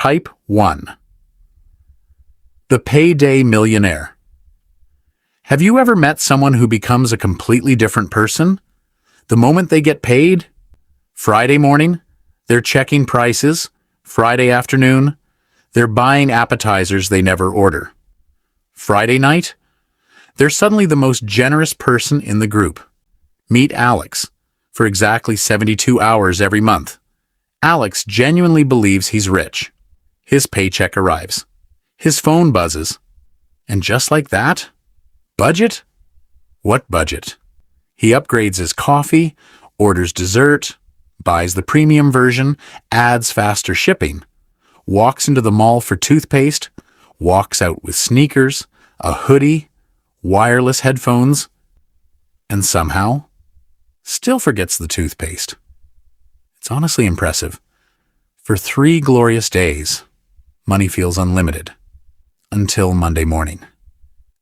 Type 1. The Payday Millionaire. Have you ever met someone who becomes a completely different person? The moment they get paid? Friday morning, they're checking prices. Friday afternoon, they're buying appetizers they never order. Friday night, they're suddenly the most generous person in the group. Meet Alex. For exactly 72 hours every month, Alex genuinely believes he's rich. His paycheck arrives. His phone buzzes. And just like that, budget? What budget? He upgrades his coffee, orders dessert, buys the premium version, adds faster shipping, walks into the mall for toothpaste, walks out with sneakers, a hoodie, wireless headphones, and somehow still forgets the toothpaste. It's honestly impressive. For 3 glorious days, money feels unlimited. Until Monday morning.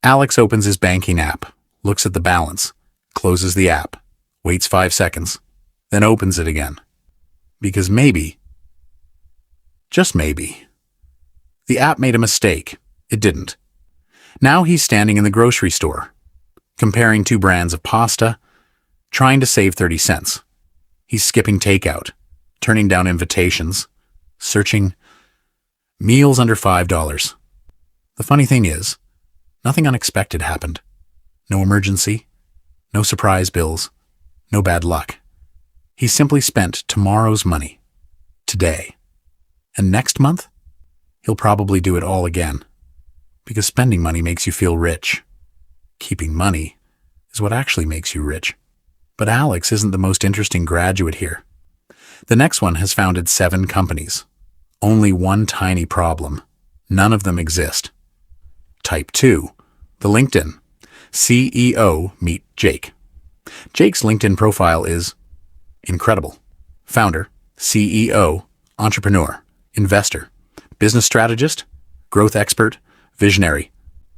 Alex opens his banking app, looks at the balance, closes the app, waits 5 seconds, then opens it again. Because maybe, just maybe, the app made a mistake. It didn't. Now he's standing in the grocery store, comparing 2 brands of pasta, trying to save 30 cents. He's skipping takeout, turning down invitations, searching meals under $5. The funny thing is, nothing unexpected happened. No emergency, no surprise bills, no bad luck. He simply spent tomorrow's money, today. And next month, he'll probably do it all again. Because spending money makes you feel rich. Keeping money is what actually makes you rich. But Alex isn't the most interesting graduate here. The next one has founded 7 companies. Only one tiny problem. None of them exist. Type 2. The LinkedIn. CEO meet Jake. Jake's LinkedIn profile is incredible. Founder, CEO, entrepreneur, investor, business strategist, growth expert, visionary.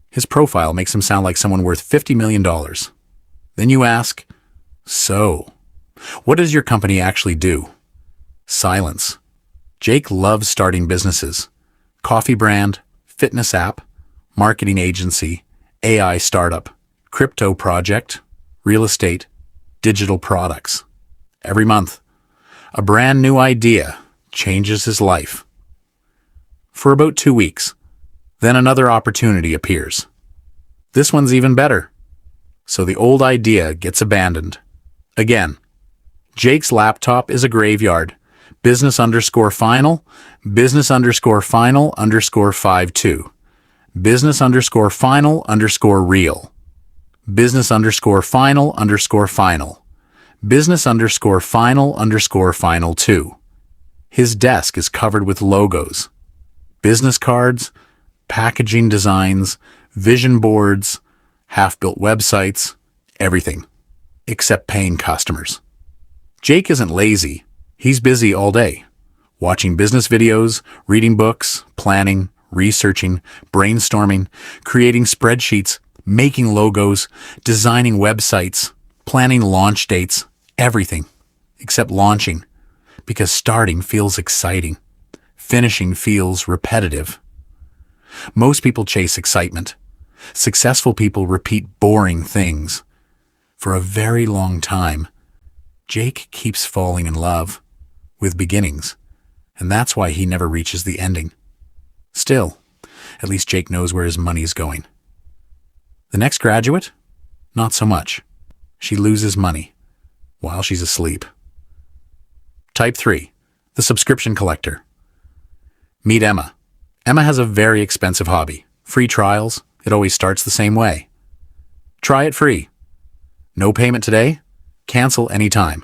His profile makes him sound like someone worth $50 million. Then you ask, so, what does your company actually do? Silence. Jake loves starting businesses. Coffee brand, fitness app, marketing agency, AI startup, crypto project, real estate, digital products. Every month, a brand new idea changes his life. For about 2 weeks, then another opportunity appears. This one's even better. So the old idea gets abandoned. Again, Jake's laptop is a graveyard. Business_final, business_final_52. Business_final_real. Business_final_final. Business_final_final2. His desk is covered with logos, business cards, packaging designs, vision boards, half-built websites, everything, except paying customers. Jake isn't lazy. He's busy all day, watching business videos, reading books, planning, researching, brainstorming, creating spreadsheets, making logos, designing websites, planning launch dates, everything except launching, because starting feels exciting. Finishing feels repetitive. Most people chase excitement. Successful people repeat boring things. For a very long time, Jake keeps falling in love with beginnings, and that's why he never reaches the ending. Still, at least Jake knows where his money's going. The next graduate? Not so much. She loses money while she's asleep. Type 3. The subscription collector. Meet Emma. Emma has a very expensive hobby. Free trials. It always starts the same way. Try it free. No payment today? Cancel anytime.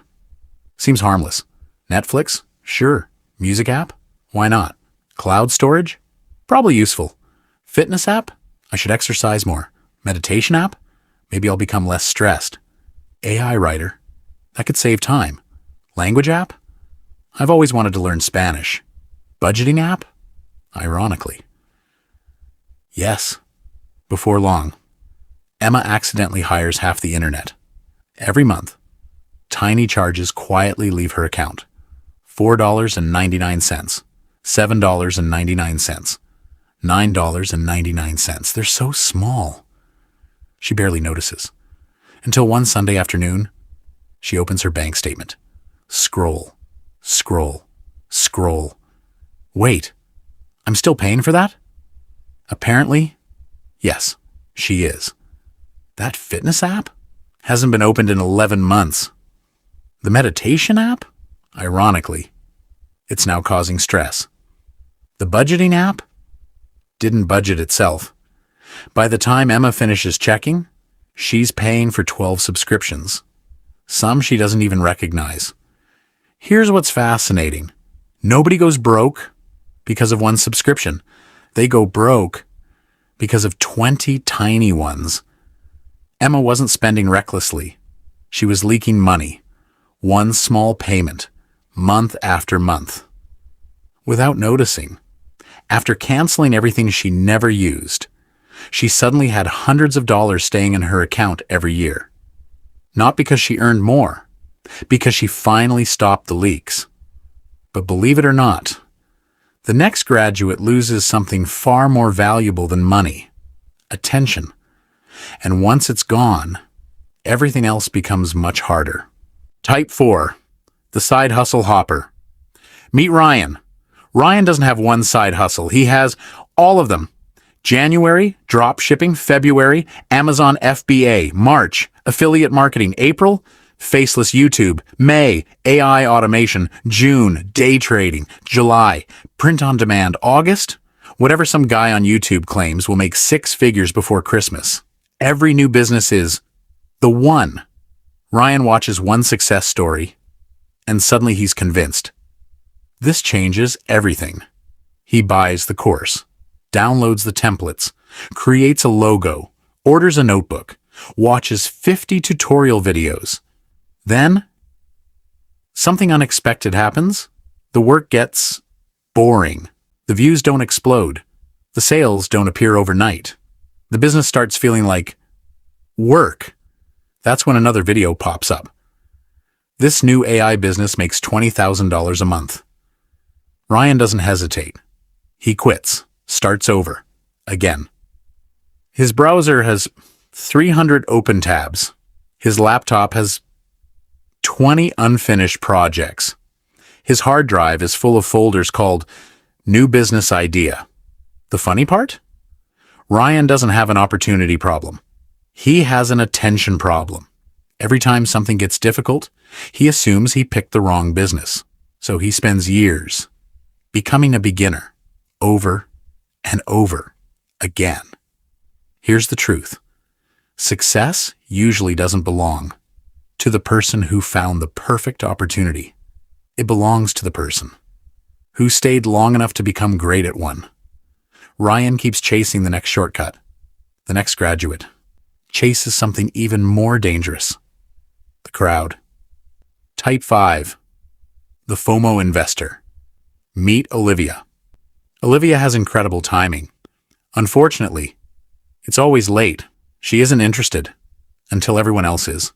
Seems harmless. Netflix? Sure. Music app? Why not? Cloud storage? Probably useful. Fitness app? I should exercise more. Meditation app? Maybe I'll become less stressed. AI writer? That could save time. Language app? I've always wanted to learn Spanish. Budgeting app? Ironically. Yes. Before long, Emma accidentally hires half the internet. Every month, tiny charges quietly leave her account. $4.99. $7.99. $9.99. They're so small. She barely notices. Until one Sunday afternoon, she opens her bank statement. Scroll, scroll, scroll. Wait, I'm still paying for that? Apparently, yes, she is. That fitness app hasn't been opened in 11 months. The meditation app? Ironically, it's now causing stress. The budgeting app didn't budget itself. By the time Emma finishes checking, she's paying for 12 subscriptions. Some she doesn't even recognize. Here's what's fascinating. Nobody goes broke because of one subscription. They go broke because of 20 tiny ones. Emma wasn't spending recklessly. She was leaking money. One small payment, month after month. Without noticing, after canceling everything she never used, she suddenly had hundreds of dollars staying in her account every year. Not because she earned more, because she finally stopped the leaks. But believe it or not, the next graduate loses something far more valuable than money: attention. And once it's gone, everything else becomes much harder. Type 4, the side hustle hopper. Meet Ryan. Ryan doesn't have one side hustle. He has all of them. January, drop shipping. February, Amazon FBA. March, affiliate marketing. April, faceless YouTube. May, AI automation. June, day trading. July, print on demand. August, whatever some guy on YouTube claims will make 6 figures before Christmas. Every new business is the one. Ryan watches one success story, and suddenly he's convinced. This changes everything. He buys the course, downloads the templates, creates a logo, orders a notebook, watches 50 tutorial videos. Then, something unexpected happens. The work gets boring. The views don't explode. The sales don't appear overnight. The business starts feeling like work. That's when another video pops up. This new AI business makes $20,000 a month. Ryan doesn't hesitate. He quits, starts over, again. His browser has 300 open tabs. His laptop has 20 unfinished projects. His hard drive is full of folders called New Business Idea. The funny part? Ryan doesn't have an opportunity problem. He has an attention problem. Every time something gets difficult, he assumes he picked the wrong business. So he spends years becoming a beginner, over and over again. Here's the truth. Success usually doesn't belong to the person who found the perfect opportunity. It belongs to the person who stayed long enough to become great at one. Ryan keeps chasing the next shortcut. The next graduate chases something even more dangerous: the crowd. Type 5, the FOMO investor. Meet Olivia. Olivia has incredible timing. Unfortunately, it's always late. She isn't interested until everyone else is.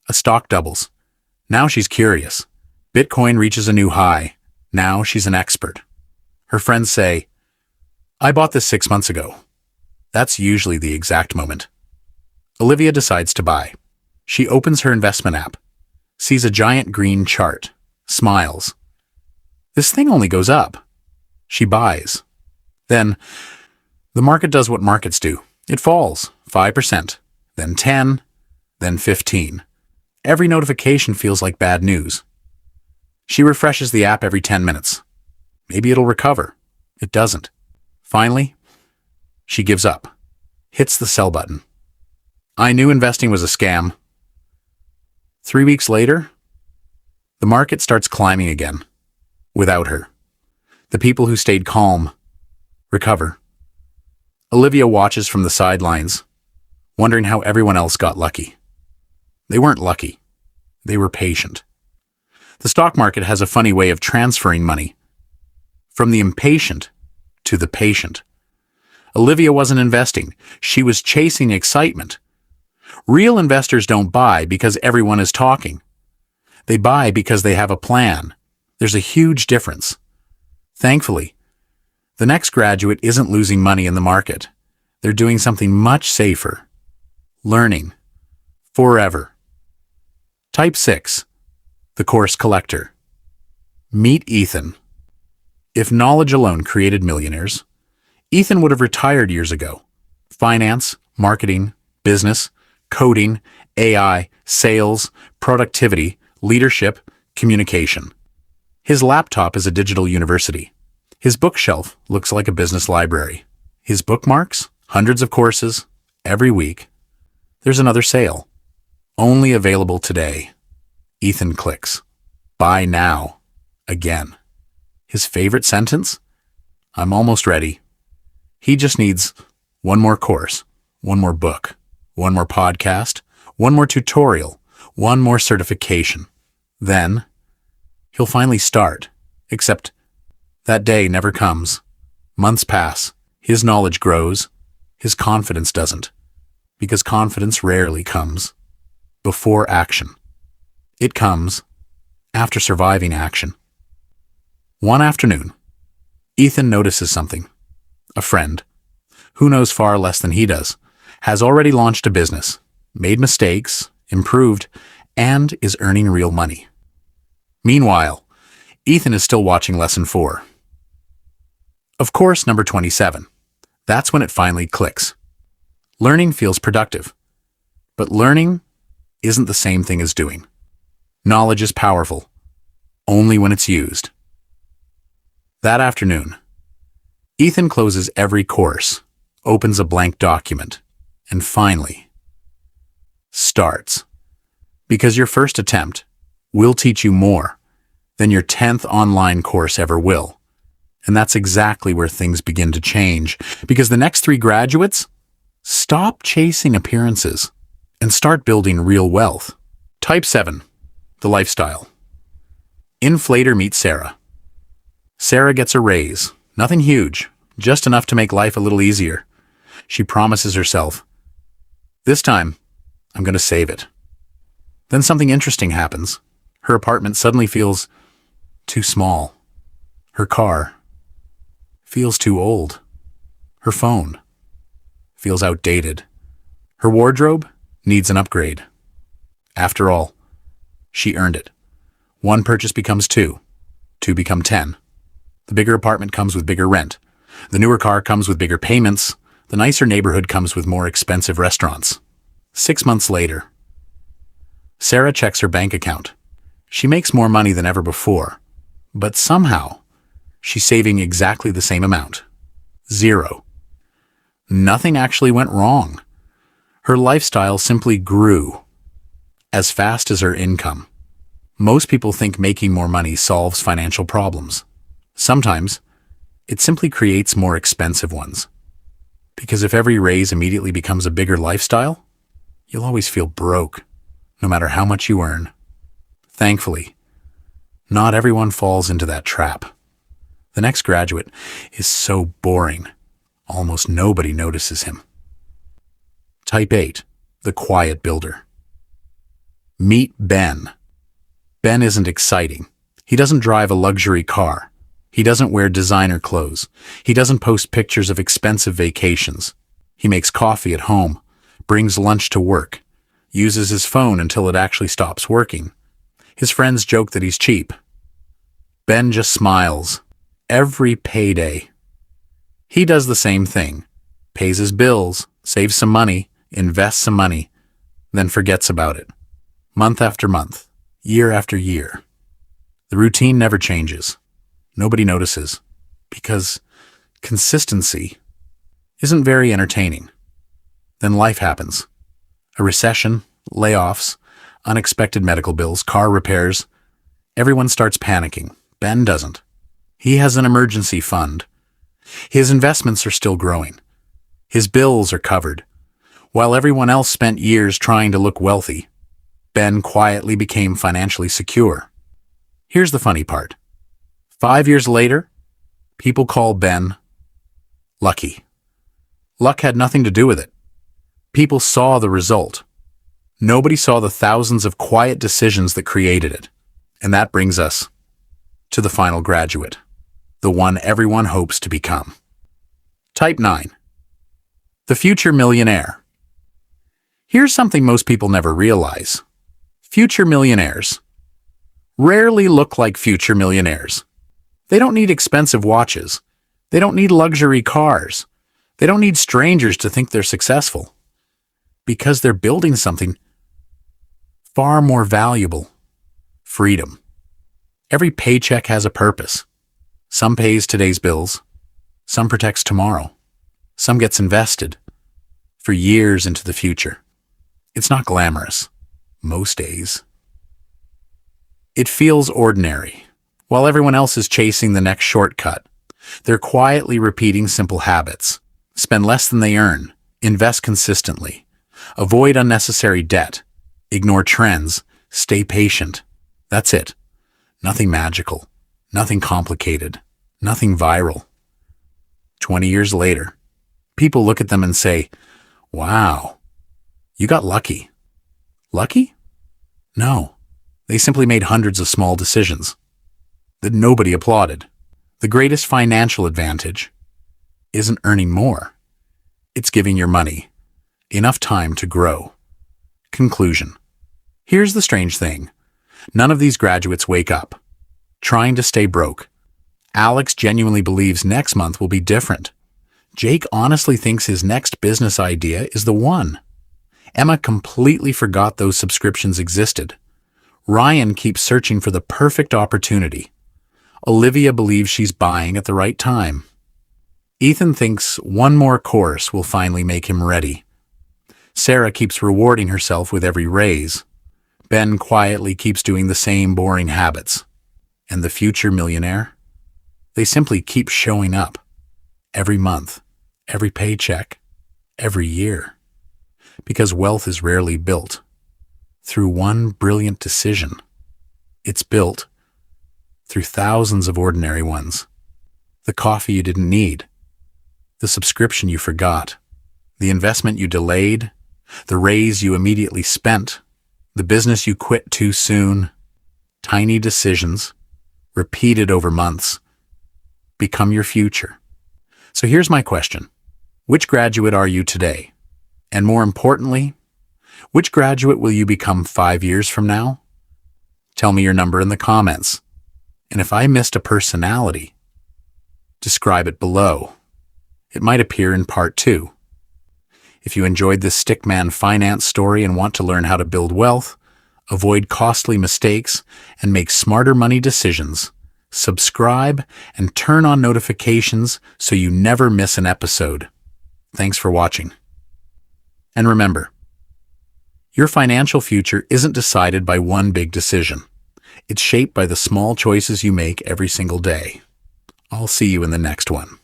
A stock doubles. Now she's curious. Bitcoin reaches a new high. Now she's an expert. Her friends say, "I bought this 6 months ago." That's usually the exact moment. Olivia decides to buy. She opens her investment app, sees a giant green chart, smiles. This thing only goes up. She buys. Then, the market does what markets do. It falls 5%, then 10, then 15. Every notification feels like bad news. She refreshes the app every 10 minutes. Maybe it'll recover. It doesn't. Finally, she gives up, hits the sell button. I knew investing was a scam. 3 weeks later, the market starts climbing again. Without her. The people who stayed calm recover. Olivia watches from the sidelines, wondering how everyone else got lucky. They weren't lucky. They were patient. The stock market has a funny way of transferring money from the impatient to the patient. Olivia wasn't investing. She was chasing excitement. Real investors don't buy because everyone is talking. They buy because they have a plan. There's a huge difference. Thankfully, the next graduate isn't losing money in the market. They're doing something much safer. Learning. Forever. Type 6. The course collector. Meet Ethan. If knowledge alone created millionaires, Ethan would have retired years ago. Finance, marketing, business, coding, AI, sales, productivity, leadership, communication. His laptop is a digital university. His bookshelf looks like a business library. His bookmarks, hundreds of courses, every week. There's another sale. Only available today. Ethan clicks. Buy now. Again. His favorite sentence? I'm almost ready. He just needs one more course, one more book, one more podcast, one more tutorial, one more certification. Then, he'll finally start, except that day never comes. Months pass. His knowledge grows. His confidence doesn't. Because confidence rarely comes before action. It comes after surviving action. One afternoon, Ethan notices something. A friend, who knows far less than he does, has already launched a business, made mistakes, improved, and is earning real money. Meanwhile, Ethan is still watching lesson 4. Of course, number 27. That's when it finally clicks. Learning feels productive, but learning isn't the same thing as doing. Knowledge is powerful, only when it's used. That afternoon, Ethan closes every course, opens a blank document, and finally starts. Because your first attempt will teach you more than your 10th online course ever will. And that's exactly where things begin to change, because the next 3 graduates stop chasing appearances and start building real wealth. Type 7. The lifestyle. Inflater meets Sarah. Sarah gets a raise. Nothing huge, just enough to make life a little easier. She promises herself, this time, I'm going to save it. Then something interesting happens. Her apartment suddenly feels too small. Her car feels too old. Her phone feels outdated. Her wardrobe needs an upgrade. After all, she earned it. 1 purchase becomes 2. 2 become 10. The bigger apartment comes with bigger rent. The newer car comes with bigger payments. The nicer neighborhood comes with more expensive restaurants. 6 months later, Sarah checks her bank account. She makes more money than ever before, but somehow she's saving exactly the same amount. 0. Nothing actually went wrong. Her lifestyle simply grew as fast as her income. Most people think making more money solves financial problems. Sometimes, it simply creates more expensive ones. Because if every raise immediately becomes a bigger lifestyle, you'll always feel broke, no matter how much you earn. Thankfully, not everyone falls into that trap. The next graduate is so boring, almost nobody notices him. Type 8. The quiet builder. Meet Ben. Ben isn't exciting. He doesn't drive a luxury car. He doesn't wear designer clothes. He doesn't post pictures of expensive vacations. He makes coffee at home, brings lunch to work, uses his phone until it actually stops working. His friends joke that he's cheap. Ben just smiles. Every payday. He does the same thing. Pays his bills, saves some money, invests some money, then forgets about it. Month after month, year after year. The routine never changes. Nobody notices, because consistency isn't very entertaining. Then life happens. A recession, layoffs, unexpected medical bills, car repairs. Everyone starts panicking. Ben doesn't. He has an emergency fund. His investments are still growing. His bills are covered. While everyone else spent years trying to look wealthy, Ben quietly became financially secure. Here's the funny part. 5 years later, people call Ben lucky. Luck had nothing to do with it. People saw the result. Nobody saw the thousands of quiet decisions that created it. And that brings us to the final graduate. the one everyone hopes to become. Type 9. The future millionaire. Here's something most people never realize. Future millionaires rarely look like future millionaires. They don't need expensive watches. They don't need luxury cars. They don't need strangers to think they're successful. Because they're building something far more valuable: freedom. Every paycheck has a purpose. Some pays today's bills. Some protects tomorrow. Some gets invested for years into the future. It's not glamorous, most days. It feels ordinary. While everyone else is chasing the next shortcut, they're quietly repeating simple habits. Spend less than they earn. Invest consistently. Avoid unnecessary debt. Ignore trends. Stay patient. That's it. Nothing magical. Nothing complicated. Nothing viral. 20 years later, people look at them and say, "Wow, you got lucky." Lucky? No. They simply made hundreds of small decisions that nobody applauded. The greatest financial advantage isn't earning more. It's giving your money enough time to grow. Conclusion. Here's the strange thing. None of these graduates wake up trying to stay broke. Alex genuinely believes next month will be different. Jake honestly thinks his next business idea is the one. Emma completely forgot those subscriptions existed. Ryan keeps searching for the perfect opportunity. Olivia believes she's buying at the right time. Ethan thinks one more course will finally make him ready. Sarah keeps rewarding herself with every raise. Ben quietly keeps doing the same boring habits. And the future millionaire? They simply keep showing up. Every month, every paycheck, every year. Because wealth is rarely built through one brilliant decision. It's built through thousands of ordinary ones. The coffee you didn't need, the subscription you forgot, the investment you delayed, the raise you immediately spent, the business you quit too soon. Tiny decisions, repeated over months, become your future. So here's my question. Which graduate are you today? And more importantly, which graduate will you become 5 years from now? Tell me your number in the comments. And if I missed a personality, describe it below. It might appear in part 2. If you enjoyed this stickman finance story and want to learn how to build wealth, avoid costly mistakes, and make smarter money decisions, subscribe and turn on notifications so you never miss an episode. Thanks for watching. And remember, your financial future isn't decided by one big decision. It's shaped by the small choices you make every single day. I'll see you in the next one.